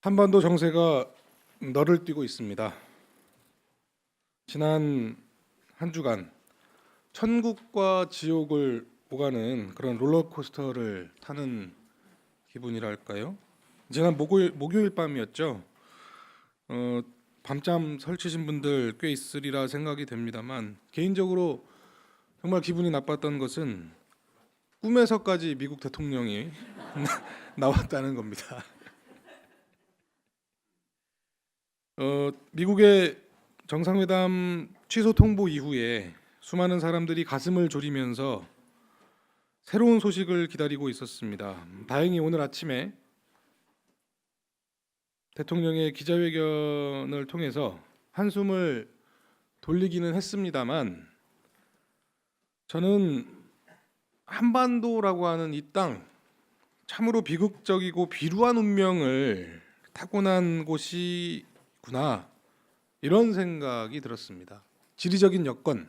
한반도 정세가 너를 띄고 있습니다. 지난 한 주간 천국과 지옥을 오가는 그런 롤러코스터를 타는 기분이랄까요? 지난 목요일 밤이었죠. 밤잠 설치신 분들 꽤 있으리라 생각이 됩니다만 개인적으로 정말 기분이 나빴던 것은 꿈에서까지 미국 대통령이 나왔다는 겁니다. 미국의 정상회담 취소 통보 이후에 수많은 사람들이 가슴을 졸이면서 새로운 소식을 기다리고 있었습니다. 다행히 오늘 아침에 대통령의 기자회견을 통해서 한숨을 돌리기는 했습니다만 저는 한반도라고 하는 이 땅 참으로 비극적이고 비루한 운명을 타고난 곳이구나 이런 생각이 들었습니다. 지리적인 여건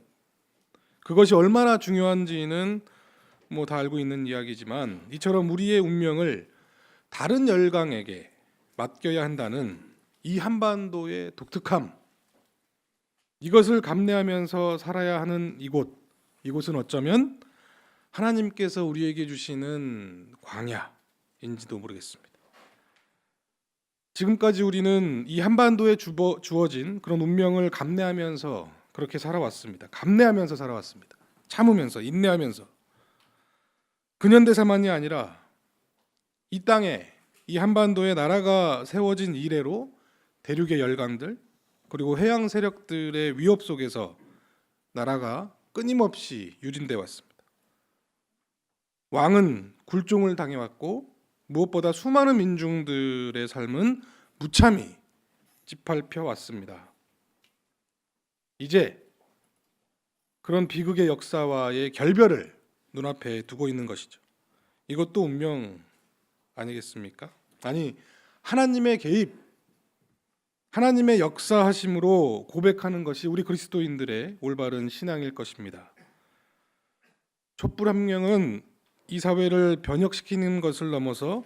그것이 얼마나 중요한지는 뭐 다 알고 있는 이야기지만 이처럼 우리의 운명을 다른 열강에게 맡겨야 한다는 이 한반도의 독특함, 이것을 감내하면서 살아야 하는 이곳은 어쩌면 하나님께서 우리에게 주시는 광야인지도 모르겠습니다. 지금까지 우리는 이 한반도에 주어진 그런 운명을 감내하면서 그렇게 살아왔습니다. 감내하면서 살아왔습니다. 참으면서, 인내하면서. 근현대사만이 아니라 이 땅에, 이 한반도에 나라가 세워진 이래로 대륙의 열강들 그리고 해양 세력들의 위협 속에서 나라가 끊임없이 유린돼 왔습니다. 왕은 굴종을 당해왔고 무엇보다 수많은 민중들의 삶은 무참히 짓밟혀 왔습니다. 이제 그런 비극의 역사와의 결별을 눈앞에 두고 있는 것이죠. 이것도 운명 아니겠습니까? 아니, 하나님의 개입, 하나님의 역사하심으로 고백하는 것이 우리 그리스도인들의 올바른 신앙일 것입니다. 촛불혁명은 이 사회를 변혁시키는 것을 넘어서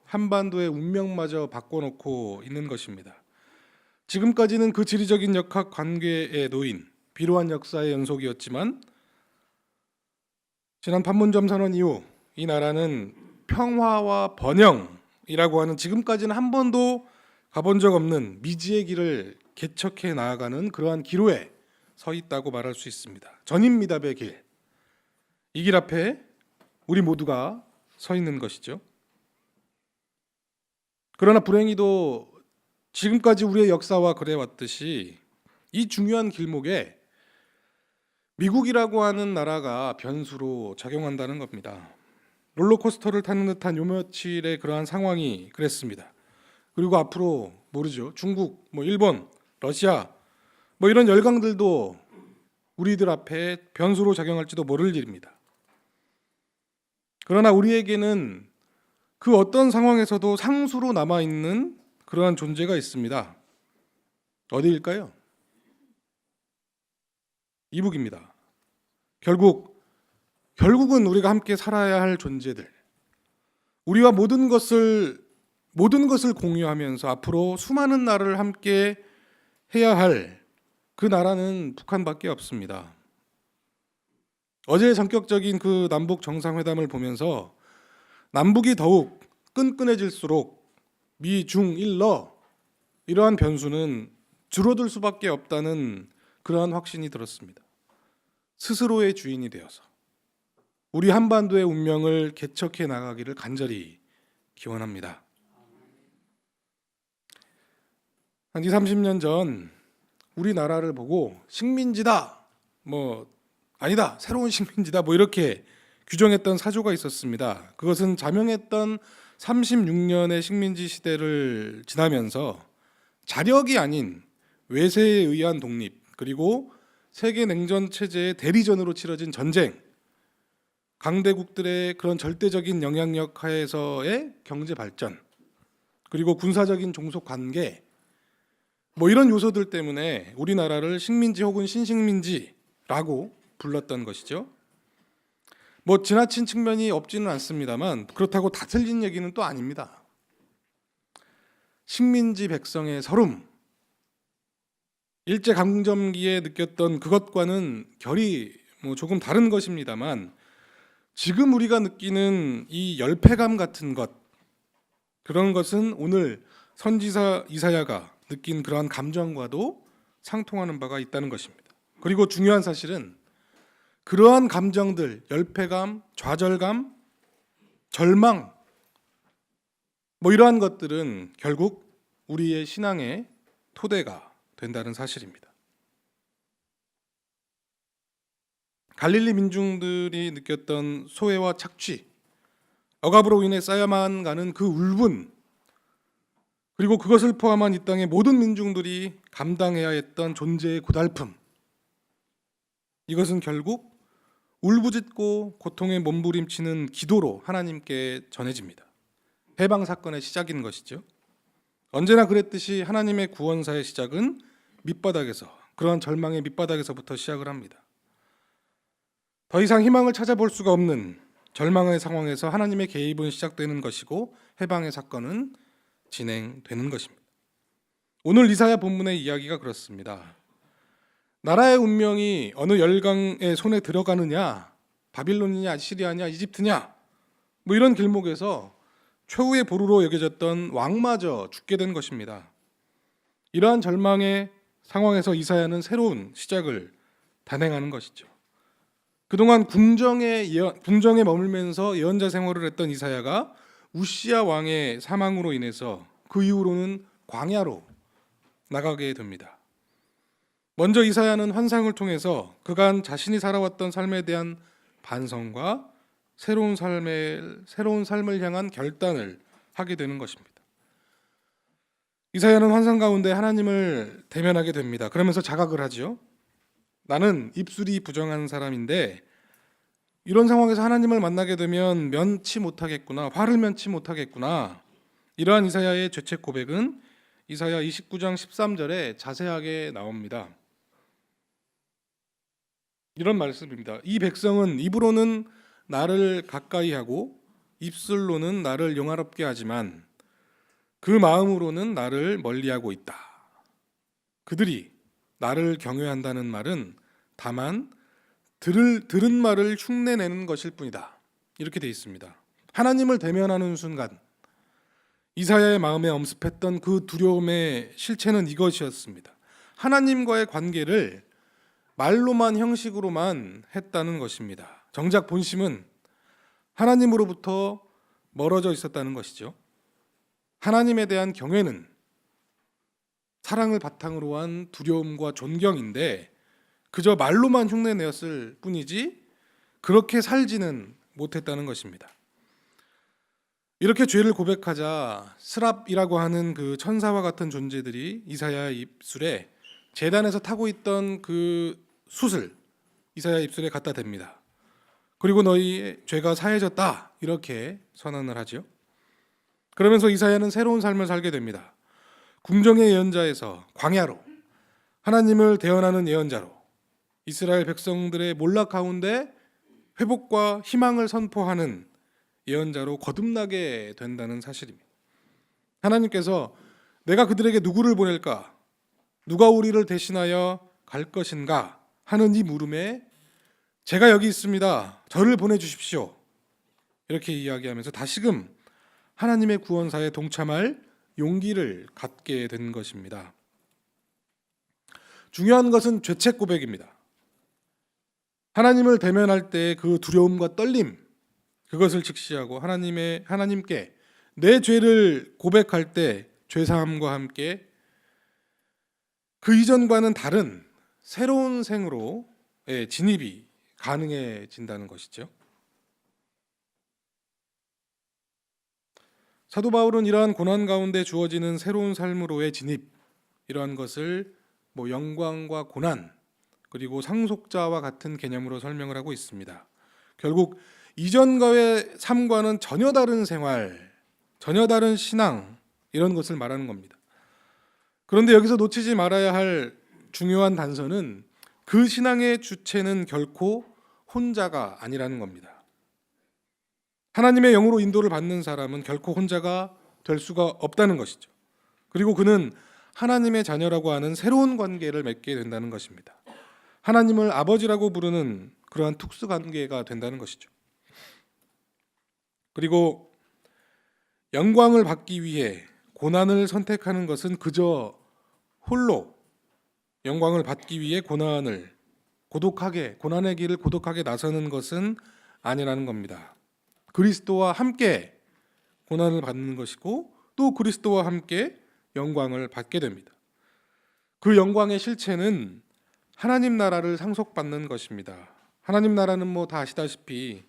한반도의 운명마저 바꿔놓고 있는 것입니다. 지금까지는 그 지리적인 역학 관계에 놓인 비루한 역사의 연속이었지만 지난 판문점 선언 이후 이 나라는 평화와 번영이라고 하는 지금까지는 한 번도 가본 적 없는 미지의 길을 개척해 나아가는 그러한 기로에 서 있다고 말할 수 있습니다. 전인미답의 길, 이 길 앞에 우리 모두가 서 있는 것이죠. 그러나 불행히도 지금까지 우리의 역사와 그래왔듯이 이 중요한 길목에 미국이라고 하는 나라가 변수로 작용한다는 겁니다. 롤러코스터를 타는 듯한 요 며칠의 그러한 상황이 그랬습니다. 그리고 앞으로 모르죠. 중국, 일본, 러시아 이런 열강들도 우리들 앞에 변수로 작용할지도 모를 일입니다. 그러나 우리에게는 그 어떤 상황에서도 상수로 남아있는 그러한 존재가 있습니다. 어디일까요? 이북입니다. 결국은 우리가 함께 살아야 할 존재들, 우리와 모든 것을 공유하면서 앞으로 수많은 날을 함께 해야 할 그 나라는 북한밖에 없습니다. 어제 전격적인 그 남북 정상회담을 보면서 남북이 더욱 끈끈해질수록 미, 중, 일러 이러한 변수는 줄어들 수밖에 없다는 그러한 확신이 들었습니다. 스스로의 주인이 되어서 우리 한반도의 운명을 개척해 나가기를 간절히 기원합니다. 한 20, 30년 전 우리나라를 보고 식민지다, 아니다, 새로운 식민지다 이렇게 규정했던 사조가 있었습니다. 그것은 자명했던 36년의 식민지 시대를 지나면서 자력이 아닌 외세에 의한 독립 그리고 세계 냉전 체제의 대리전으로 치러진 전쟁, 강대국들의 그런 절대적인 영향력 하에서의 경제 발전, 그리고 군사적인 종속 관계 이런 요소들 때문에 우리나라를 식민지 혹은 신식민지라고 불렀던 것이죠. 지나친 측면이 없지는 않습니다만 그렇다고 다 틀린 얘기는 또 아닙니다. 식민지 백성의 서름, 일제 강점기에 느꼈던 그것과는 결이 조금 다른 것입니다만, 지금 우리가 느끼는 이 열패감 같은 것, 그런 것은 오늘 선지자 이사야가 느낀 그러한 감정과도 상통하는 바가 있다는 것입니다. 그리고 중요한 사실은 그러한 감정들, 열패감, 좌절감, 절망, 이러한 것들은 결국 우리의 신앙의 토대가 된다는 사실입니다. 갈릴리 민중들이 느꼈던 소외와 착취, 억압으로 인해 쌓여만 가는 그 울분, 그리고 그것을 포함한 이 땅의 모든 민중들이 감당해야 했던 존재의 고달픔, 이것은 결국 울부짖고 고통에 몸부림치는 기도로 하나님께 전해집니다. 해방 사건의 시작인 것이죠. 언제나 그랬듯이 하나님의 구원사의 시작은 밑바닥에서, 그러한 절망의 밑바닥에서부터 시작을 합니다. 더 이상 희망을 찾아볼 수가 없는 절망의 상황에서 하나님의 개입은 시작되는 것이고 해방의 사건은 진행되는 것입니다. 오늘 이사야 본문의 이야기가 그렇습니다. 나라의 운명이 어느 열강의 손에 들어가느냐, 바빌론이냐, 시리아냐, 이집트냐, 이런 길목에서 최후의 보루로 여겨졌던 왕마저 죽게 된 것입니다. 이러한 절망의 상황에서 이사야는 새로운 시작을 단행하는 것이죠. 그동안 궁정에 머물면서 예언자 생활을 했던 이사야가 우시야 왕의 사망으로 인해서 그 이후로는 광야로 나가게 됩니다. 먼저 이사야는 환상을 통해서 그간 자신이 살아왔던 삶에 대한 반성과 새로운 삶을 향한 결단을 하게 되는 것입니다. 이사야는 환상 가운데 하나님을 대면하게 됩니다. 그러면서 자각을 하죠. 나는 입술이 부정한 사람인데 이런 상황에서 하나님을 만나게 되면 면치 못하겠구나, 화를 면치 못하겠구나. 이러한 이사야의 죄책 고백은 이사야 29장 13절에 자세하게 나옵니다. 이런 말씀입니다. 이 백성은 입으로는 나를 가까이 하고 입술로는 나를 영화롭게 하지만 그 마음으로는 나를 멀리하고 있다. 그들이 나를 경외한다는 말은 다만 들은 말을 흉내내는 것일 뿐이다. 이렇게 돼 있습니다. 하나님을 대면하는 순간 이사야의 마음에 엄습했던 그 두려움의 실체는 이것이었습니다. 하나님과의 관계를 말로만, 형식으로만 했다는 것입니다. 정작 본심은 하나님으로부터 멀어져 있었다는 것이죠. 하나님에 대한 경외는 사랑을 바탕으로 한 두려움과 존경인데 그저 말로만 흉내내었을 뿐이지 그렇게 살지는 못했다는 것입니다. 이렇게 죄를 고백하자 스랍이라고 하는 그 천사와 같은 존재들이 이사야의 입술에 제단에서 타고 있던 그 숯을 이사야 입술에 갖다 댑니다. 그리고 너희의 죄가 사해졌다 이렇게 선언을 하죠. 그러면서 이사야는 새로운 삶을 살게 됩니다. 궁정의 예언자에서 광야로, 하나님을 대언하는 예언자로, 이스라엘 백성들의 몰락 가운데 회복과 희망을 선포하는 예언자로 거듭나게 된다는 사실입니다. 하나님께서 내가 그들에게 누구를 보낼까? 누가 우리를 대신하여 갈 것인가? 하는 이 물음에 제가 여기 있습니다. 저를 보내주십시오. 이렇게 이야기하면서 다시금 하나님의 구원사에 동참할 용기를 갖게 된 것입니다. 중요한 것은 죄책 고백입니다. 하나님을 대면할 때의 그 두려움과 떨림, 그것을 직시하고 하나님께 내 죄를 고백할 때 죄사함과 함께 그 이전과는 다른 새로운 생으로의 진입이 가능해진다는 것이죠. 사도 바울은 이러한 고난 가운데 주어지는 새로운 삶으로의 진입, 이러한 것을 영광과 고난 그리고 상속자와 같은 개념으로 설명을 하고 있습니다. 결국 이전과의 삶과는 전혀 다른 생활, 전혀 다른 신앙, 이런 것을 말하는 겁니다. 그런데 여기서 놓치지 말아야 할 중요한 단서는 그 신앙의 주체는 결코 혼자가 아니라는 겁니다. 하나님의 영으로 인도를 받는 사람은 결코 혼자가 될 수가 없다는 것이죠. 그리고 그는 하나님의 자녀라고 하는 새로운 관계를 맺게 된다는 것입니다. 하나님을 아버지라고 부르는 그러한 특수 관계가 된다는 것이죠. 그리고 영광을 받기 위해 고난을 선택하는 것은 그저 홀로 영광을 받기 위해 고난의 길을 고독하게 나서는 것은 아니라는 겁니다. 그리스도와 함께 고난을 받는 것이고 또 그리스도와 함께 영광을 받게 됩니다. 그 영광의 실체는 하나님 나라를 상속받는 것입니다. 하나님 나라는 뭐 다 아시다시피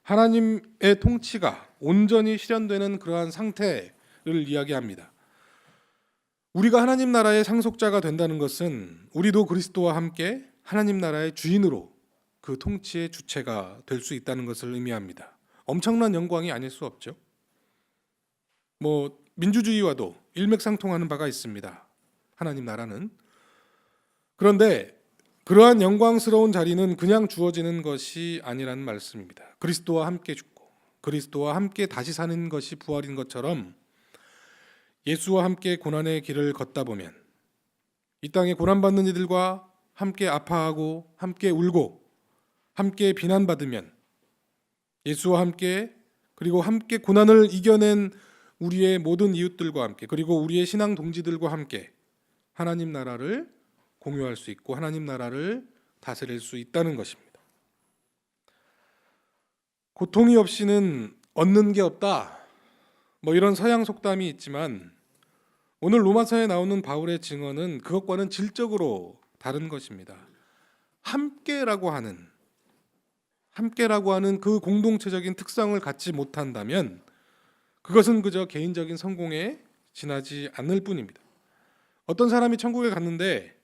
하나님의 통치가 온전히 실현되는 그러한 상태를 이야기합니다. 우리가 하나님 나라의 상속자가 된다는 것은 우리도 그리스도와 함께 하나님 나라의 주인으로 그 통치의 주체가 될 수 있다는 것을 의미합니다. 엄청난 영광이 아닐 수 없죠. 뭐 민주주의와도 일맥상통하는 바가 있습니다. 하나님 나라는. 그런데 그러한 영광스러운 자리는 그냥 주어지는 것이 아니라는 말씀입니다. 그리스도와 함께 죽고 그리스도와 함께 다시 사는 것이 부활인 것처럼 예수와 함께 고난의 길을 걷다 보면 이 땅에 고난받는 이들과 함께 아파하고 함께 울고 함께 비난받으면 예수와 함께 그리고 함께 고난을 이겨낸 우리의 모든 이웃들과 함께 그리고 우리의 신앙 동지들과 함께 하나님 나라를 공유할 수 있고 하나님 나라를 다스릴 수 있다는 것입니다. 고통이 없이는 얻는 게 없다. 뭐 이런 서양 속담이 있지만 오늘 로마서에 나오는 바울의 증언은 그것과는 질적으로 다른 것입니다. 함께라고 하는 그 공동체적인 특성을 갖지 못한다면 그것은 그저 개인적인 성공에 지나지 않을 뿐입니다. 어떤 사람이 천국에 갔는데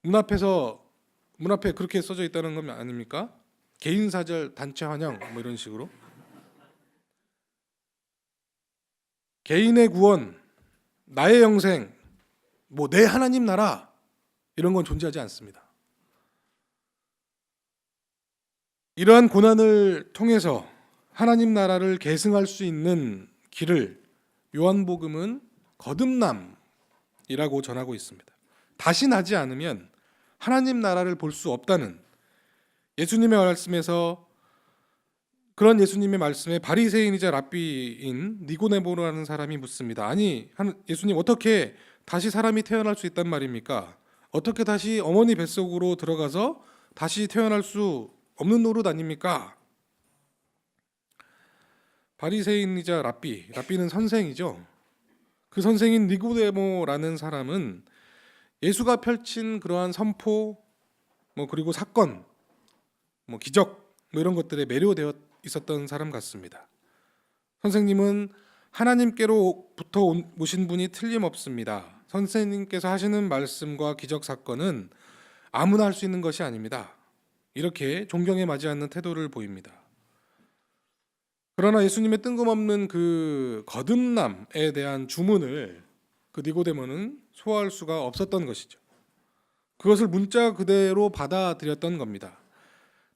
문 앞에 그렇게 써져 있다는 건 아닙니까? 개인 사절 단체 환영 뭐 이런 식으로 개인의 구원, 나의 영생, 뭐 내 하나님 나라 이런 건 존재하지 않습니다. 이러한 고난을 통해서 하나님 나라를 계승할 수 있는 길을 요한복음은 거듭남이라고 전하고 있습니다. 다시 나지 않으면 하나님 나라를 볼 수 없다는 예수님의 말씀에서 그런 예수님의 말씀에 바리새인이자 랍비인 니고데모라는 사람이 묻습니다. 아니 예수님 어떻게 다시 사람이 태어날 수 있단 말입니까? 어떻게 다시 어머니 뱃속으로 들어가서 다시 태어날 수 없는 노릇 아닙니까? 바리새인이자 랍비는 선생이죠. 그 선생인 니고데모라는 사람은 예수가 펼친 그러한 선포, 그리고 사건, 기적, 이런 것들에 매료되어 있었던 사람 같습니다. 선생님은 하나님께로부터 오신 분이 틀림없습니다. 선생님께서 하시는 말씀과 기적 사건은 아무나 할 수 있는 것이 아닙니다. 이렇게 존경에 맞지 않는 태도를 보입니다. 그러나 예수님의 뜬금없는 그 거듭남에 대한 주문을 그 니고데모는 소화할 수가 없었던 것이죠. 그것을 문자 그대로 받아들였던 겁니다.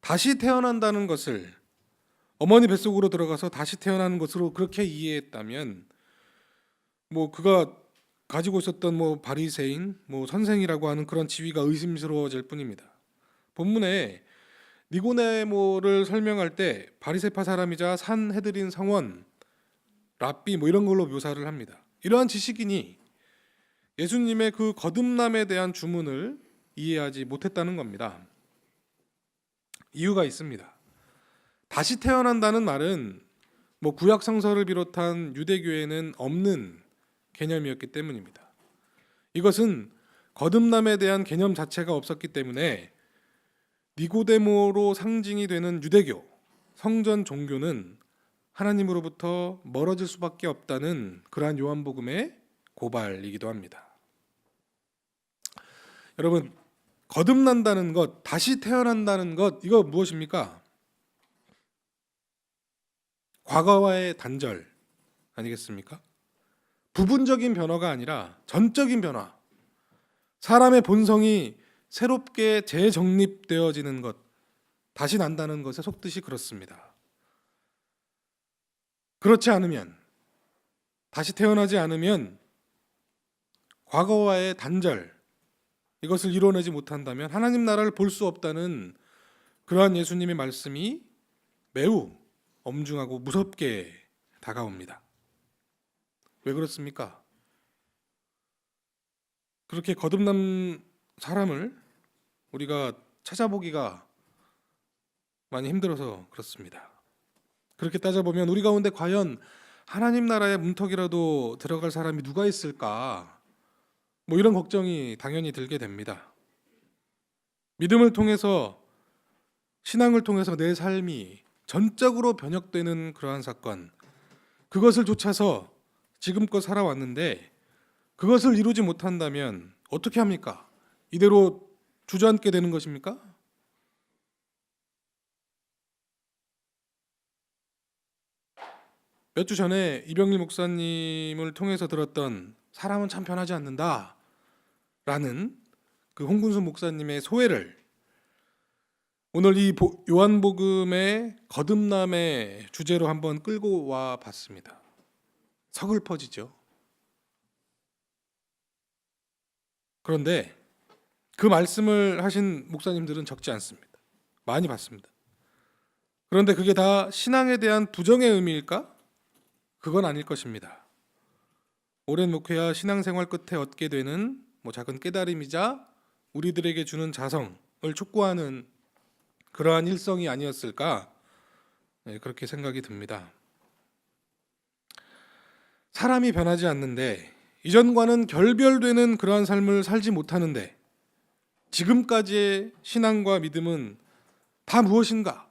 다시 태어난다는 것을 어머니 뱃속으로 들어가서 다시 태어나는 것으로 그렇게 이해했다면 그가 가지고 있었던 바리새인, 선생이라고 하는 그런 지위가 의심스러워질 뿐입니다. 본문에 니고데모를 설명할 때 바리새파 사람이자 산헤드린 성원, 랍비 이런 걸로 묘사를 합니다. 이러한 지식인이 예수님의 그 거듭남에 대한 주문을 이해하지 못했다는 겁니다. 이유가 있습니다. 다시 태어난다는 말은 구약 성서를 비롯한 유대교에는 없는 개념이었기 때문입니다. 이것은 거듭남에 대한 개념 자체가 없었기 때문에 니고데모로 상징이 되는 유대교, 성전 종교는 하나님으로부터 멀어질 수밖에 없다는 그러한 요한복음의 고발이기도 합니다. 여러분, 거듭난다는 것, 다시 태어난다는 것, 이거 무엇입니까? 과거와의 단절 아니겠습니까? 부분적인 변화가 아니라 전적인 변화. 사람의 본성이 새롭게 재정립되어지는 것, 다시 난다는 것의 속뜻이 그렇습니다. 그렇지 않으면, 다시 태어나지 않으면 과거와의 단절, 이것을 이뤄내지 못한다면 하나님 나라를 볼 수 없다는 그러한 예수님의 말씀이 매우 엄중하고 무섭게 다가옵니다. 왜 그렇습니까? 그렇게 거듭난 사람을 우리가 찾아보기가 많이 힘들어서 그렇습니다. 그렇게 따져보면 우리 가운데 과연 하나님 나라의 문턱이라도 들어갈 사람이 누가 있을까? 뭐 이런 걱정이 당연히 들게 됩니다. 믿음을 통해서, 신앙을 통해서 내 삶이 전적으로 변혁되는 그러한 사건, 그것을 쫓아서 지금껏 살아왔는데 그것을 이루지 못한다면 어떻게 합니까? 이대로 주저앉게 되는 것입니까? 몇 주 전에 이병일 목사님을 통해서 들었던 사람은 참 변하지 않는다 라는 그 홍군수 목사님의 소회를 오늘 이 요한복음의 거듭남의 주제로 한번 끌고 와 봤습니다. 서글퍼지죠. 그런데 그 말씀을 하신 목사님들은 적지 않습니다. 많이 봤습니다. 그런데 그게 다 신앙에 대한 부정의 의미일까? 그건 아닐 것입니다. 오랜 목회와 신앙생활 끝에 얻게 되는 작은 깨달음이자 우리들에게 주는 자성을 촉구하는 그러한 일성이 아니었을까? 그렇게 생각이 듭니다. 사람이 변하지 않는데, 이전과는 결별되는 그러한 삶을 살지 못하는데 지금까지의 신앙과 믿음은 다 무엇인가?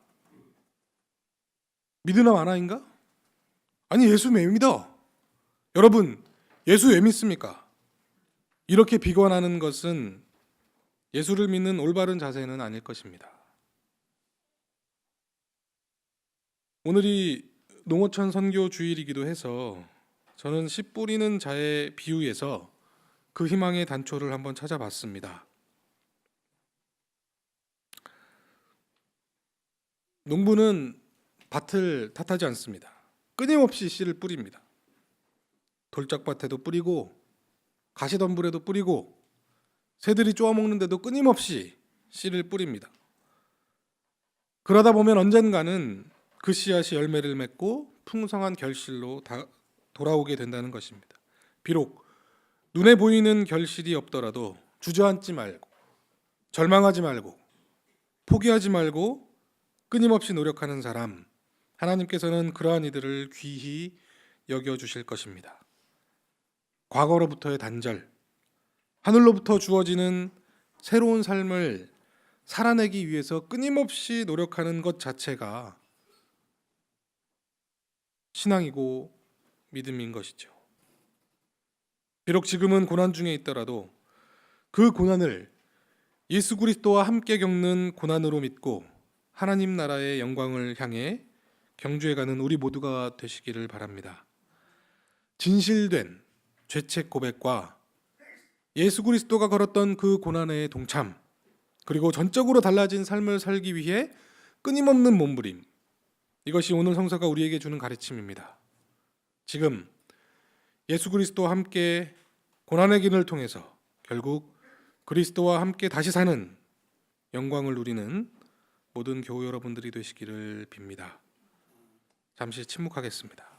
믿으나 마나인가? 아니, 예수 왜 믿어? 여러분, 예수 왜 믿습니까? 이렇게 비관하는 것은 예수를 믿는 올바른 자세는 아닐 것입니다. 오늘이 농어촌 선교 주일이기도 해서 저는 씨 뿌리는 자의 비유에서 그 희망의 단초를 한번 찾아봤습니다. 농부는 밭을 탓하지 않습니다. 끊임없이 씨를 뿌립니다. 돌짝밭에도 뿌리고 가시덤불에도 뿌리고 새들이 쪼아먹는데도 끊임없이 씨를 뿌립니다. 그러다 보면 언젠가는 그 씨앗이 열매를 맺고 풍성한 결실로 돌아오게 된다는 것입니다. 비록 눈에 보이는 결실이 없더라도 주저앉지 말고, 절망하지 말고, 포기하지 말고 끊임없이 노력하는 사람, 하나님께서는 그러한 이들을 귀히 여겨주실 것입니다. 과거로부터의 단절, 하늘로부터 주어지는 새로운 삶을 살아내기 위해서 끊임없이 노력하는 것 자체가 신앙이고 믿음인 것이죠. 비록 지금은 고난 중에 있더라도 그 고난을 예수 그리스도와 함께 겪는 고난으로 믿고 하나님 나라의 영광을 향해 경주해가는 우리 모두가 되시기를 바랍니다. 진실된 죄책 고백과 예수 그리스도가 걸었던 그 고난의 동참, 그리고 전적으로 달라진 삶을 살기 위해 끊임없는 몸부림, 이것이 오늘 성서가 우리에게 주는 가르침입니다. 지금 예수 그리스도와 함께 고난의 길을 통해서 결국 그리스도와 함께 다시 사는 영광을 누리는 모든 교우 여러분들이 되시기를 빕니다. 잠시 침묵하겠습니다.